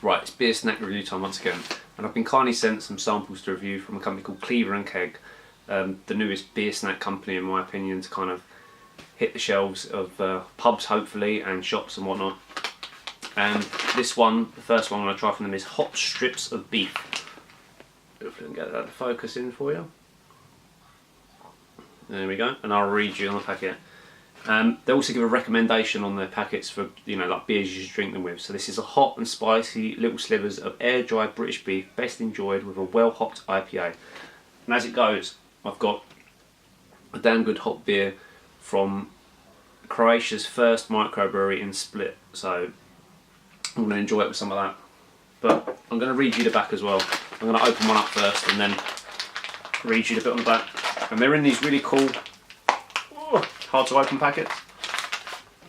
Right, it's beer snack review time once again, and I've been kindly sent some samples to review from a company called Cleaver Keg, the newest beer snack company in my opinion to kind of hit the shelves of pubs hopefully and shops and whatnot. And this one, the first one I'm going to try from them is hot strips of beef. If we can get that to focus in for you. There we go, and I'll read you on the packet. They also give a recommendation on their packets for, you know, like beers you should drink them with. So this is a hot and spicy little slivers of air-dried British beef, best enjoyed with a well-hopped IPA. And as it goes, I've got a damn good hop beer from Croatia's first microbrewery in Split. So I'm going to enjoy it with some of that. But I'm going to read you the back as well. I'm going to open one up first and then read you the bit on the back. And they're in these really cool, hard to open packets.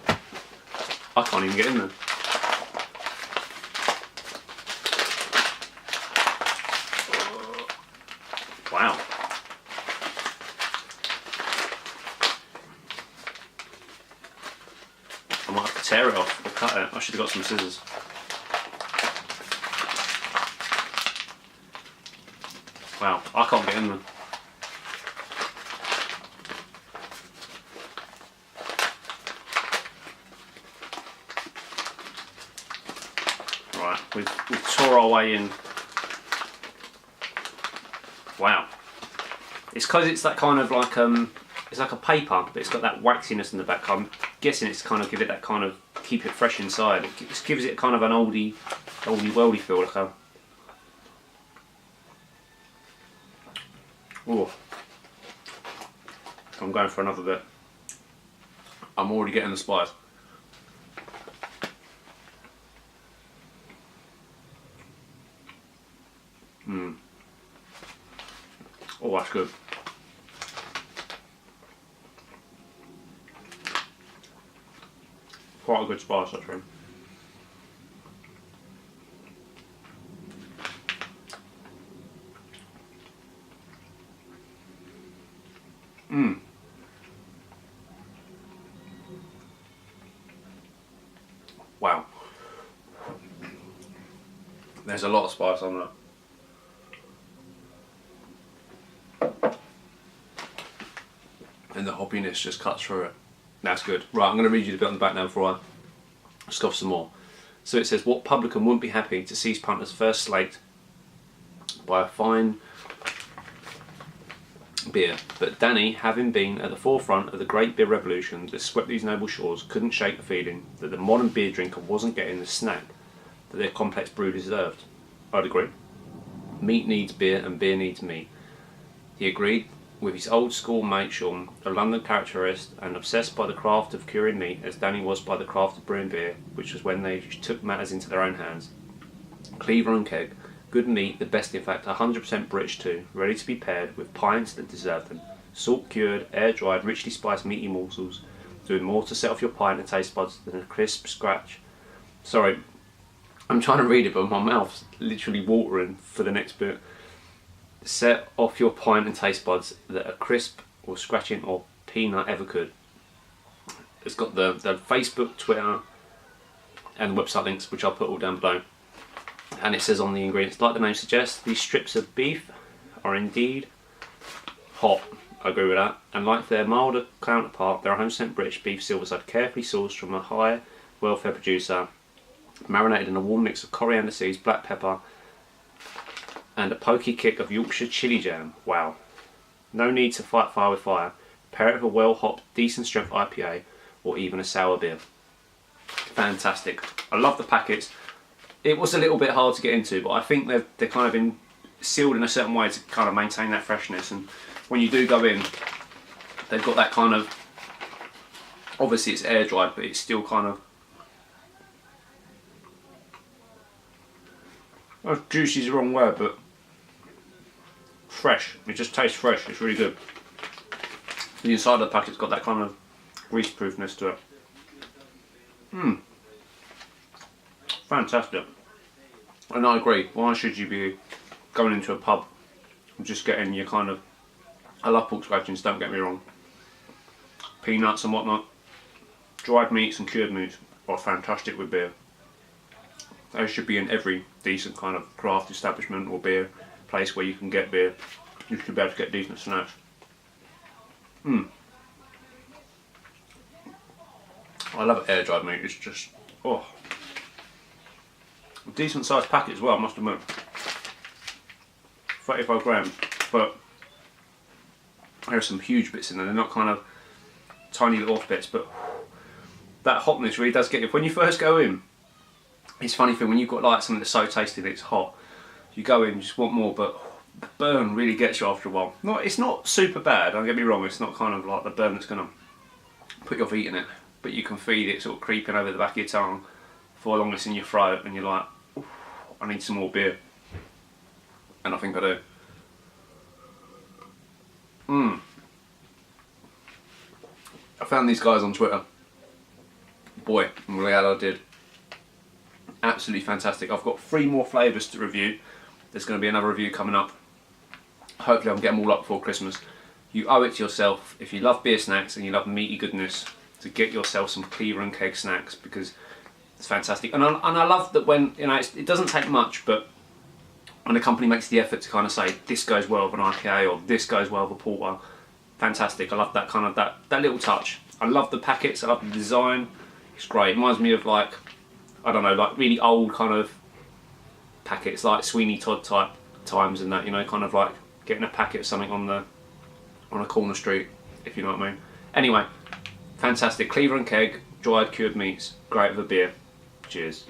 I can't even get in there. Wow. I might have to tear it off or cut it. I should have got some scissors. Wow, I can't get in there. Right, we've tore our way in. Wow. It's because it's that kind of like, it's like a paper, but it's got that waxiness in the back. I'm guessing it's to kind of give it that kind of, keep it fresh inside. It just gives it kind of an oldie worldy feel. Like a, oh, I'm going for another bit. I'm already getting the spice. Oh, that's good. Quite a good spice actually. Wow. There's a lot of spice on that. And the hoppiness just cuts through it. That's good. Right, I'm going to read you the bit on the back now before I scoff some more. So it says, what publican wouldn't be happy to see his punter's first slate by a fine beer? But Danny, having been at the forefront of the great beer revolution that swept these noble shores, couldn't shake the feeling that the modern beer drinker wasn't getting the snack that their complex brew deserved. I'd agree. Meat needs beer and beer needs meat. He agreed with his old school mate Sean, a London characterist and obsessed by the craft of curing meat as Danny was by the craft of brewing beer, which was when they took matters into their own hands. Cleaver Keg, good meat, the best in fact, 100% British too, ready to be paired with pints that deserve them. Salt cured, air dried, richly spiced meaty morsels, doing more to set off your pint and taste buds than a crisp scratch. Sorry, I'm trying to read it but my mouth's literally watering for the next bit. Set off your pint and taste buds that a crisp or scratching or peanut ever could. It's got the Facebook, Twitter and the website links, which I'll put all down below. And it says on the ingredients, like the name suggests, these strips of beef are indeed hot. I agree with that. And like their milder counterpart, they're 100% British beef silverside, carefully sourced from a high welfare producer, marinated in a warm mix of coriander seeds, black pepper, and a pokey kick of Yorkshire chili jam. Wow. No need to fight fire with fire. Pair it with a well-hopped, decent strength IPA or even a sour beer. Fantastic. I love the packets. It was a little bit hard to get into, but I think they're kind of been sealed in a certain way to kind of maintain that freshness. And when you do go in, they've got that kind of, obviously it's air dried, but it's still kind of, well, juicy is the wrong word, but fresh. It just tastes fresh. It's really good. The inside of the packet's got that kind of greaseproofness to it. Fantastic. And I agree. Why should you be going into a pub and just getting your kind of, I love pork scratchings, don't get me wrong. Peanuts and whatnot. Dried meats and cured meats are fantastic with beer. As should be in every decent kind of craft establishment or beer place where you can get beer. You should be able to get decent snacks. I love air dried meat. It's just, oh, a decent sized packet as well, I must admit. 35 grams, but there are some huge bits in there. They're not kind of tiny little off bits, but that hotness really does get you. When you first go in, it's a funny thing, when you've got like something that's so tasty that it's hot, you go in, you just want more, but the burn really gets you after a while. It's not super bad, don't get me wrong, it's not kind of like the burn that's going to put you off eating it, but you can feel it sort of creeping over the back of your tongue for long it's in your throat, and you're like, I need some more beer. And I think I do. I found these guys on Twitter. Boy, I'm really glad I did. Absolutely fantastic. I've got 3 more flavours to review. There's going to be another review coming up. Hopefully I can get them all up before Christmas. You owe it to yourself, if you love beer snacks and you love meaty goodness, to get yourself some Cleaver Keg snacks, because it's fantastic. And I love that when, you know, it doesn't take much, but when a company makes the effort to kind of say, this goes well with an IPA, or this goes well with a porter, fantastic. I love that kind of, that little touch. I love the packets, I love the design. It's great. It reminds me of, like, I don't know, like really old kind of packets, like Sweeney Todd type times and that, you know, kind of like getting a packet of something on a corner street, if you know what I mean. Anyway, fantastic. Cleaver Keg, dried cured meats, great with a beer. Cheers.